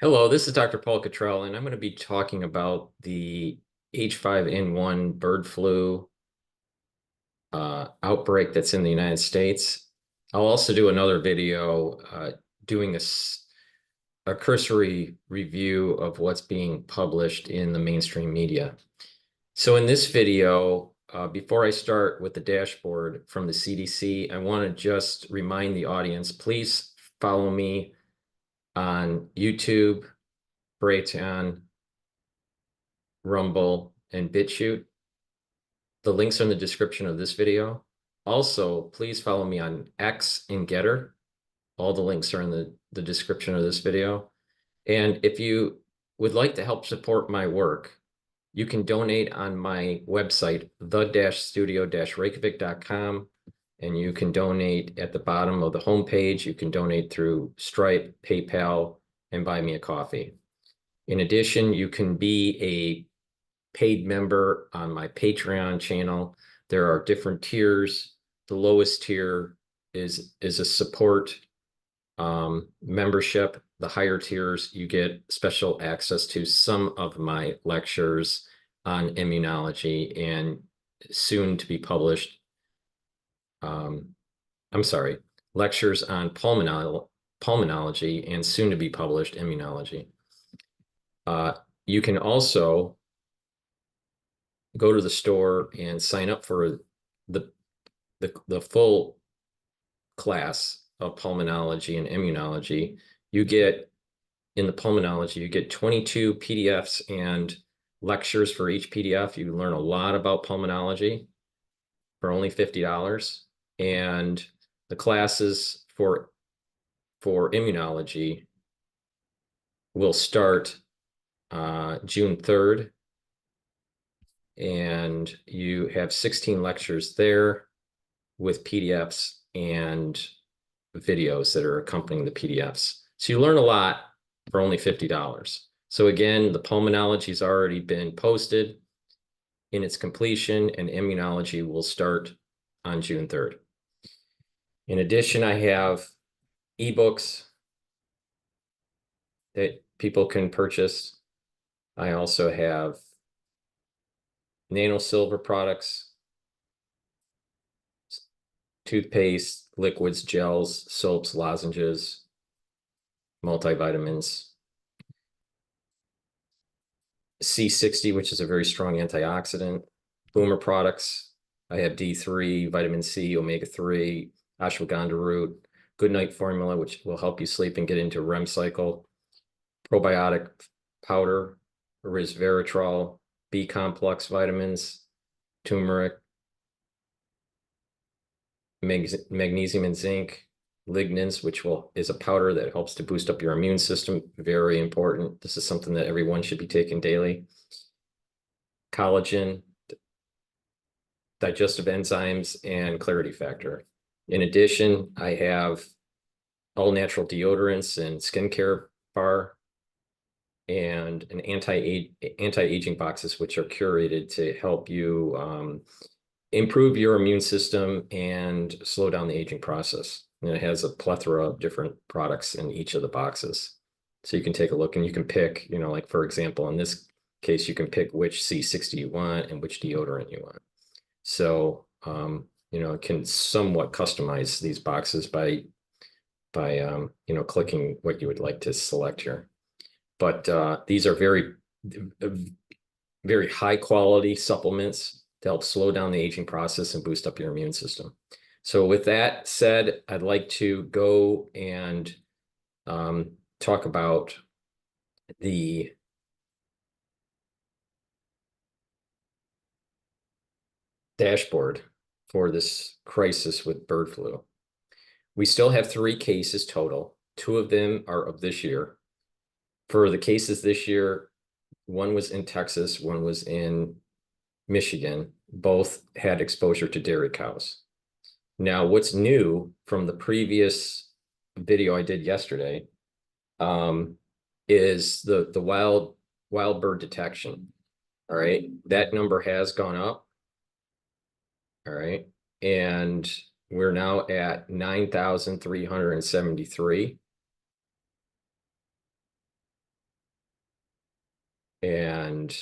Hello, this is Dr. Paul Cottrell, and I'm going to be talking about the H5N1 bird flu outbreak that's in the United States. I'll also do another video doing a cursory review of what's being published in the mainstream media. So in this video, before I start with the dashboard from the CDC, I want to just remind the audience, please follow me on YouTube, Brighteon, Rumble, and Bitchute. The links are in the description of this video. Also, please follow me on X and GETTR. All the links are in the description of this video. And if you would like to help support my work, you can donate on my website, the-studio-reykjavik.com, and you can donate at the bottom of the homepage. You can donate through Stripe, PayPal, and buy me a coffee. In addition, you can be a paid member on my Patreon channel. There are different tiers. The lowest tier is a support membership. The higher tiers, you get special access to some of my lectures on immunology and soon to be published. I'm sorry, lectures on pulmonology and soon to be published immunology. You can also go to the store and sign up for the full class of pulmonology and immunology. You get, in the pulmonology, you get 22 PDFs and lectures for each PDF. You learn a lot about pulmonology for only $50. And the classes for immunology will start June 3rd. And you have 16 lectures there with PDFs and videos that are accompanying the PDFs. So you learn a lot for only $50. So again, the pulmonology has already been posted in its completion, and immunology will start on June 3rd. In addition, I have ebooks that people can purchase. I also have nano silver products, toothpaste, liquids, gels, soaps, lozenges, multivitamins, C60, which is a very strong antioxidant, boomer products. I have D3, vitamin C, omega-3, ashwagandha root, good night formula, which will help you sleep and get into a REM cycle, probiotic powder, resveratrol, B complex vitamins, turmeric, magnesium and zinc, lignans, which is a powder that helps to boost up your immune system. Very important. This is something that everyone should be taking daily. Collagen, digestive enzymes, and clarity factor. In addition, I have all natural deodorants and skincare bar and an anti-aging boxes, which are curated to help you improve your immune system and slow down the aging process. And it has a plethora of different products in each of the boxes. So you can take a look and you can pick, like for example, in this case, you can pick which C60 you want and which deodorant you want. So, it can somewhat customize these boxes by clicking what you would like to select here. But these are very, very high quality supplements to help slow down the aging process and boost up your immune system. So with that said, I'd like to go and talk about the dashboard for this crisis with bird flu. We still have 3 cases total. 2 of them are of this year. For the cases this year, one was in Texas, one was in Michigan. Both had exposure to dairy cows. Now, what's new from the previous video I did yesterday is the wild bird detection. All right, that number has gone up. All right, and we're now at 9,373. And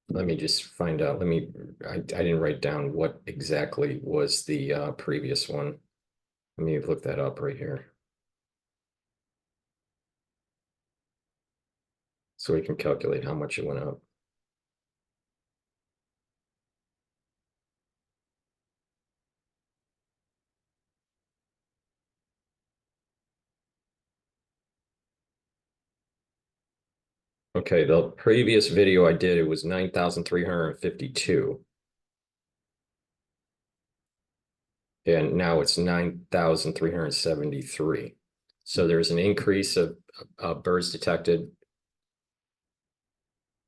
let me just find out. I didn't write down what exactly was the previous one. Let me look that up right here. So we can calculate how much it went up. Okay, the previous video I did, it was 9,352. And now it's 9,373. So there's an increase of birds detected,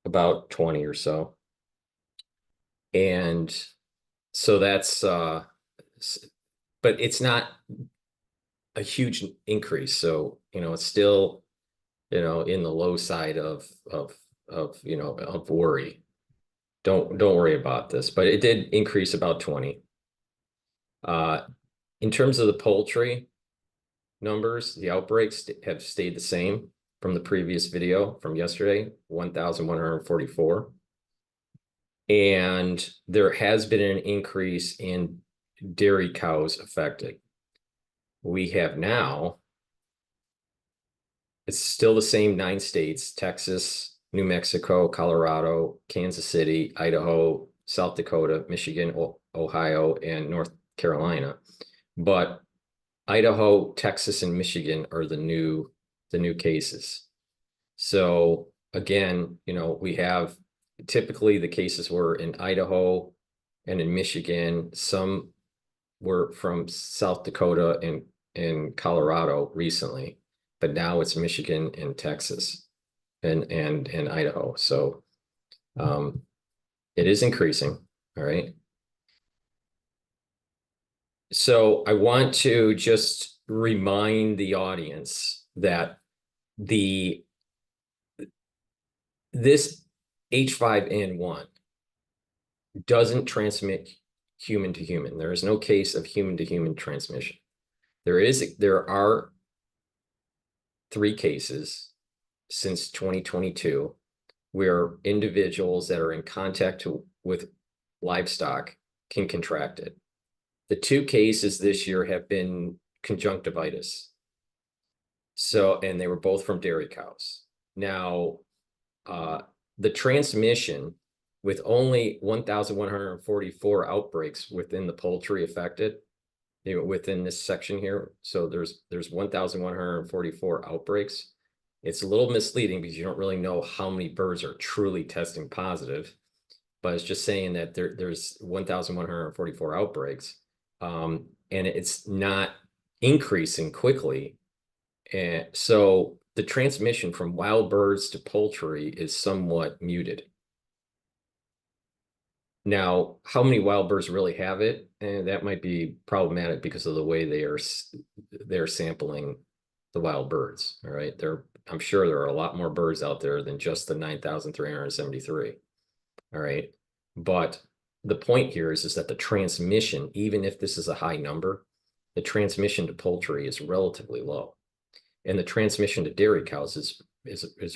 about 20 or so. And so that's but it's not a huge increase. So, it's still, in the low side of worry. Don't worry about this, but it did increase about 20. In terms of the poultry numbers, the outbreaks have stayed the same from the previous video from yesterday, 1,144. And there has been an increase in dairy cows affected. We have now, it's still the same 9 states: Texas, New Mexico, Colorado, Kansas City, Idaho, South Dakota, Michigan, Ohio, and North Carolina. But Idaho, Texas, and Michigan are the new cases. So again, we have typically the cases were in Idaho and in Michigan. Some were from South Dakota and Colorado recently, but now it's Michigan and Texas and Idaho. So it is increasing. All right. So I want to just remind the audience that this H5N1 doesn't transmit human to human. There is no case of human to human transmission. There are 3 cases since 2022 where individuals that are in contact with livestock can contract it. The 2 cases this year have been conjunctivitis. So, and they were both from dairy cows. Now, the transmission with only 1,144 outbreaks within the poultry affected, within this section here. So there's 1,144 outbreaks. It's a little misleading because you don't really know how many birds are truly testing positive, but it's just saying that there's 1,144 outbreaks, and it's not increasing quickly. And so the transmission from wild birds to poultry is somewhat muted. Now, how many wild birds really have it? And that might be problematic because of the way they're sampling the wild birds. All right. I'm sure there are a lot more birds out there than just the 9,373. All right. But the point here is that the transmission, even if this is a high number, the transmission to poultry is relatively low. And the transmission to dairy cows is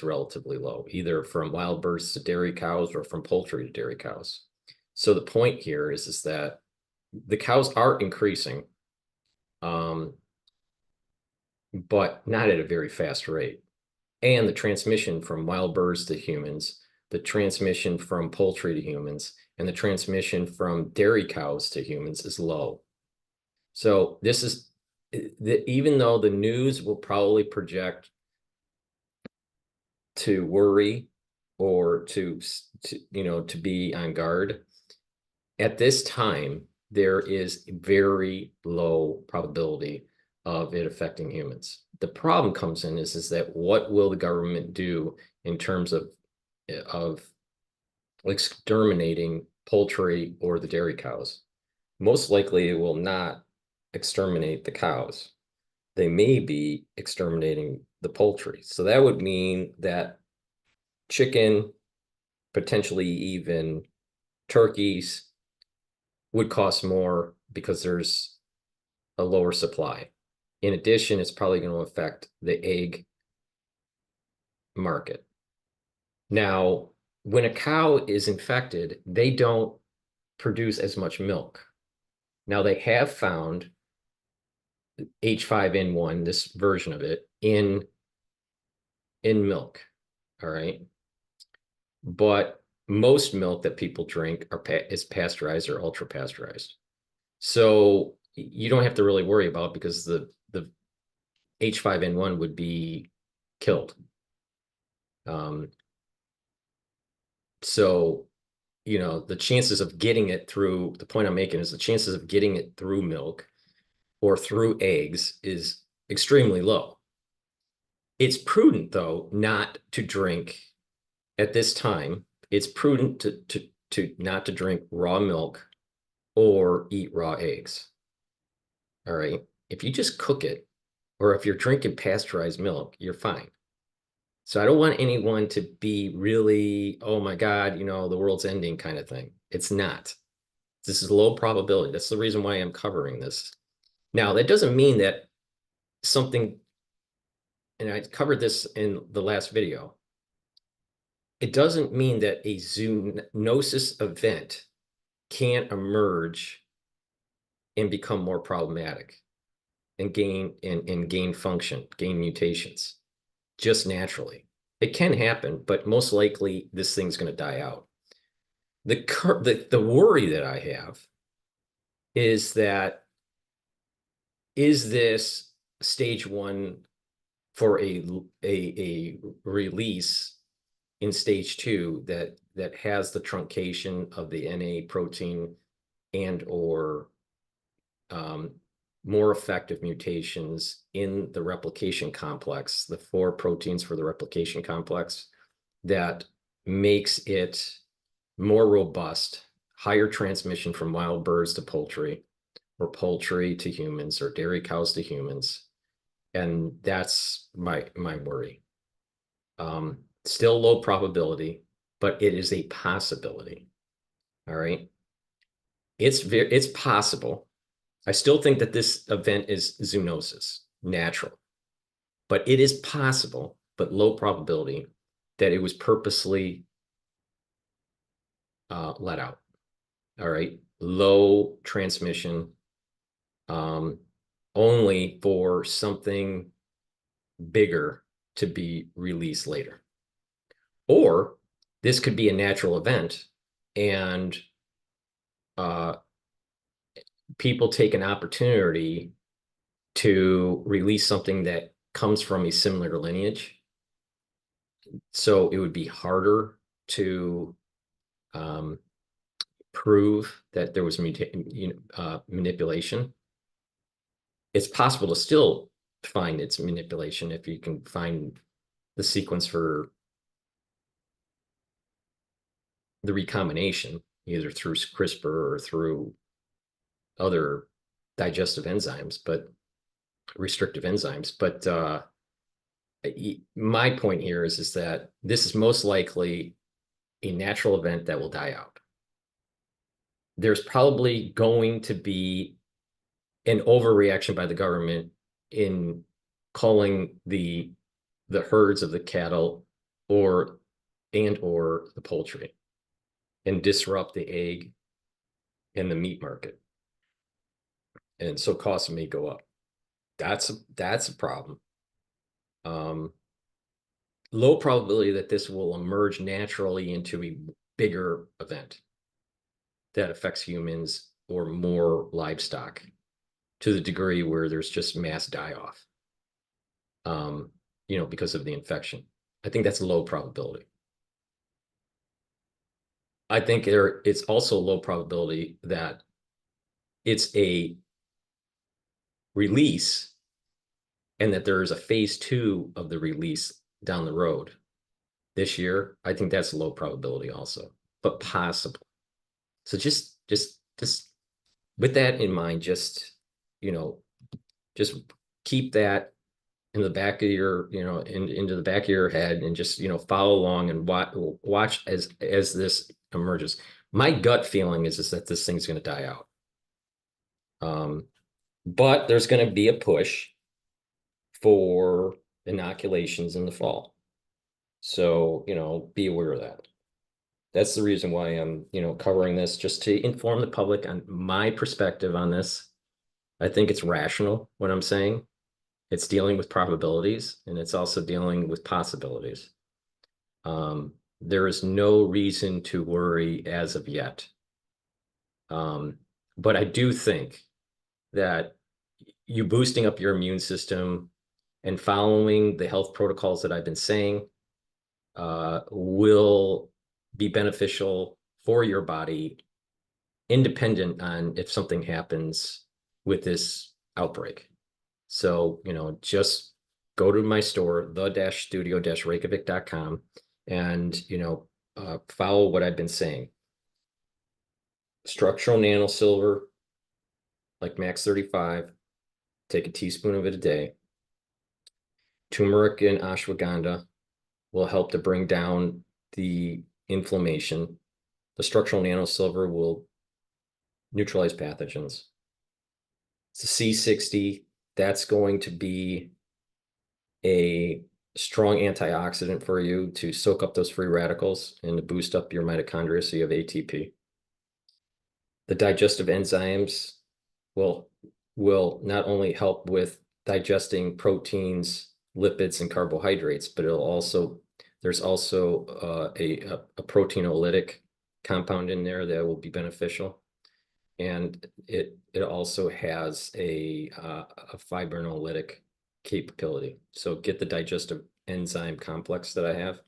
relatively low, either from wild birds to dairy cows or from poultry to dairy cows. So the point here is that the cows are increasing, but not at a very fast rate. And the transmission from wild birds to humans, the transmission from poultry to humans, and the transmission from dairy cows to humans is low. So this is, even though the news will probably project to worry or to be on guard, at this time, there is very low probability of it affecting humans. The problem comes in is that what will the government do in terms of exterminating poultry or the dairy cows? Most likely it will not exterminate the cows. They may be exterminating the poultry. So that would mean that chicken, potentially even turkeys, would cost more because there's a lower supply. In addition, it's probably going to affect the egg market. Now, when a cow is infected, they don't produce as much milk. Now, they have found H5N1, this version of it, in milk. All right. But most milk that people drink is pasteurized or ultra pasteurized. So you don't have to really worry about it because the H5N1 would be killed. So, the chances of getting it through, the point I'm making is the chances of getting it through milk or through eggs is extremely low. It's prudent, though, not to drink at this time. It's prudent to not to drink raw milk or eat raw eggs. All right. If you just cook it, or if you're drinking pasteurized milk, you're fine. So I don't want anyone to be really, oh my God, the world's ending kind of thing. It's not. This is low probability. That's the reason why I'm covering this. Now, that doesn't mean that something, and I covered this in the last video, it doesn't mean that a zoonosis event can't emerge and become more problematic and gain function, gain mutations just naturally. It can happen, but most likely this thing's going to die out. The worry that I have is that, is this stage one for a release in stage two that has the truncation of the NA protein and or more effective mutations in the replication complex, the 4 proteins for the replication complex, that makes it more robust, higher transmission from wild birds to poultry, or poultry to humans, or dairy cows to humans. And that's my worry. Still low probability, but it is a possibility. All right. It's possible. I still think that this event is zoonosis, natural, but it is possible, but low probability, that it was purposely let out. All right. Low transmission, only for something bigger to be released later. Or this could be a natural event and people take an opportunity to release something that comes from a similar lineage. So it would be harder to prove that there was manipulation. It's possible to still find its manipulation if you can find the sequence for the recombination, either through CRISPR or through other digestive enzymes, but restrictive enzymes. But my point here is that this is most likely a natural event that will die out. There's probably going to be an overreaction by the government in calling the herds of the cattle or the poultry, and disrupt the egg and the meat market. And so costs may go up. That's a problem. Low probability that this will emerge naturally into a bigger event that affects humans or more livestock to the degree where there's just mass die-off, because of the infection. I think that's low probability. I think it's also low probability that it's a release and that there is a phase 2 of the release down the road this year. I think that's low probability also, but possible. So just with that in mind, just keep that in the back of your, into the back of your head, and just, follow along and watch as this emerges. My gut feeling is that this thing's going to die out. But there's going to be a push for inoculations in the fall. So, be aware of that. That's the reason why I'm, covering this, just to inform the public on my perspective on this. I think it's rational what I'm saying. It's dealing with probabilities and it's also dealing with possibilities. There is no reason to worry as of yet. But I do think that you boosting up your immune system and following the health protocols that I've been saying will be beneficial for your body, independent on if something happens with this outbreak. So, just go to my store, the-studio-reykjavik.com, and, follow what I've been saying. Structural nanosilver, like Max 35, take a teaspoon of it a day. Turmeric and ashwagandha will help to bring down the inflammation. The structural nanosilver will neutralize pathogens. It's a C60. That's going to be a strong antioxidant for you to soak up those free radicals and to boost up your mitochondria so you have ATP. The digestive enzymes will not only help with digesting proteins, lipids, and carbohydrates, but there's also a proteinolytic compound in there that will be beneficial. And it also has a fibrinolytic capability. So get the digestive enzyme complex that I have.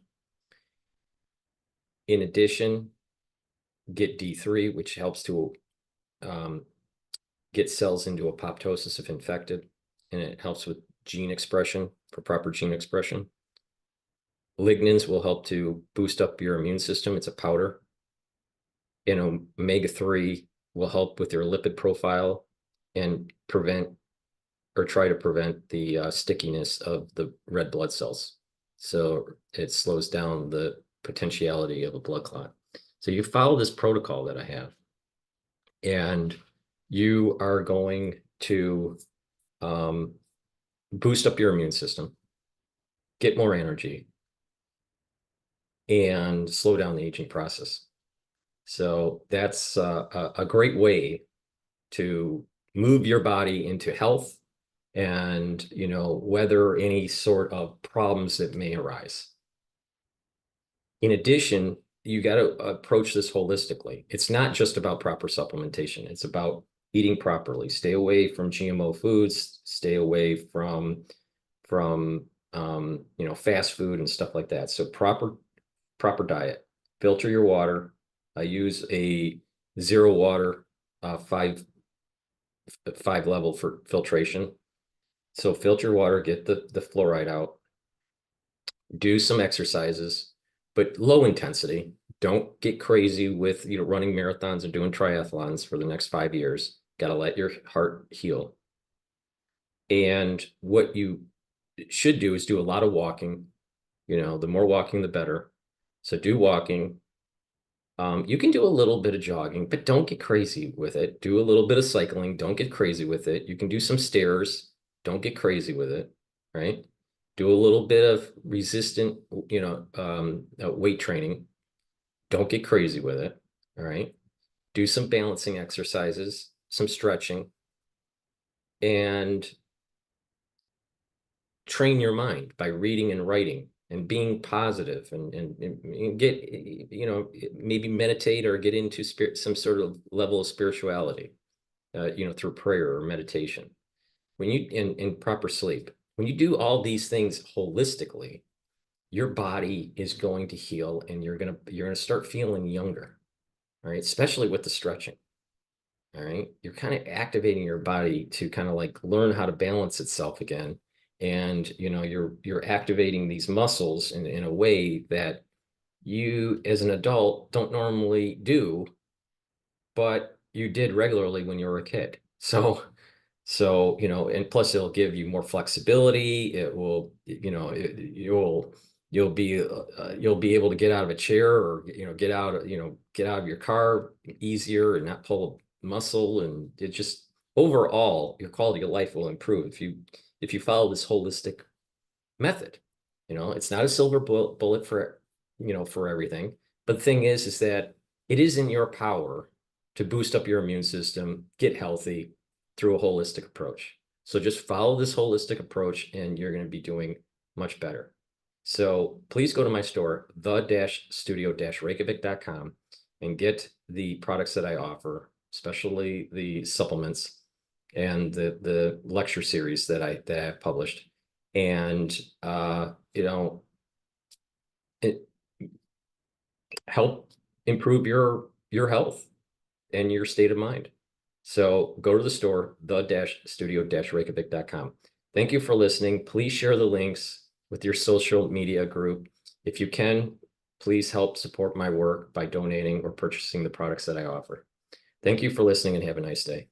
In addition, get D3, which helps to get cells into apoptosis if infected, and it helps with gene expression, for proper gene expression. Lignans will help to boost up your immune system. It's a powder. And omega-3 will help with your lipid profile and try to prevent the stickiness of the red blood cells. So it slows down the potentiality of a blood clot. So you follow this protocol that I have, and you are going to boost up your immune system, get more energy, and slow down the aging process. So that's a great way to move your body into health and, weather any sort of problems that may arise. In addition, you got to approach this holistically. It's not just about proper supplementation. It's about eating properly. Stay away from GMO foods. Stay away from fast food and stuff like that. So proper diet. Filter your water. I use a 0 water 5 level for filtration. So filter your water, get the fluoride out. Do some exercises, but low intensity. Don't get crazy with running marathons and doing triathlons for the next 5 years. Got to let your heart heal. And what you should do is do a lot of walking. The more walking, the better. So do walking. You can do a little bit of jogging, but don't get crazy with it. Do a little bit of cycling. Don't get crazy with it. You can do some stairs. Don't get crazy with it, right? Do a little bit of resistant, weight training. Don't get crazy with it, all right? Do some balancing exercises, some stretching, and train your mind by reading and writing and being positive and get, maybe meditate or get into some sort of level of spirituality, through prayer or meditation. When you in proper sleep, when you do all these things holistically, your body is going to heal and you're gonna start feeling younger, all right? Especially with the stretching, all right? You're kind of activating your body to kind of like learn how to balance itself again. And, you're activating these muscles in a way that you as an adult don't normally do, but you did regularly when you were a kid. So, and plus it'll give you more flexibility. It will, you'll be able to get out of a chair or, get out of your car easier and not pull a muscle. And it just, overall, your quality of life will improve if you follow this holistic method. You know, it's not a silver bullet for, for everything. But the thing is that it is in your power to boost up your immune system, get healthy through a holistic approach. So just follow this holistic approach and you're going to be doing much better. So please go to my store, the-studio-reykjavik.com, and get the products that I offer, especially the supplements and the lecture series that I've published. And it help improve your health and your state of mind. So go to the store, the-studio-reykjavik.com. Thank you for listening. Please share the links with your social media group. If you can, please help support my work by donating or purchasing the products that I offer. Thank you for listening and have a nice day.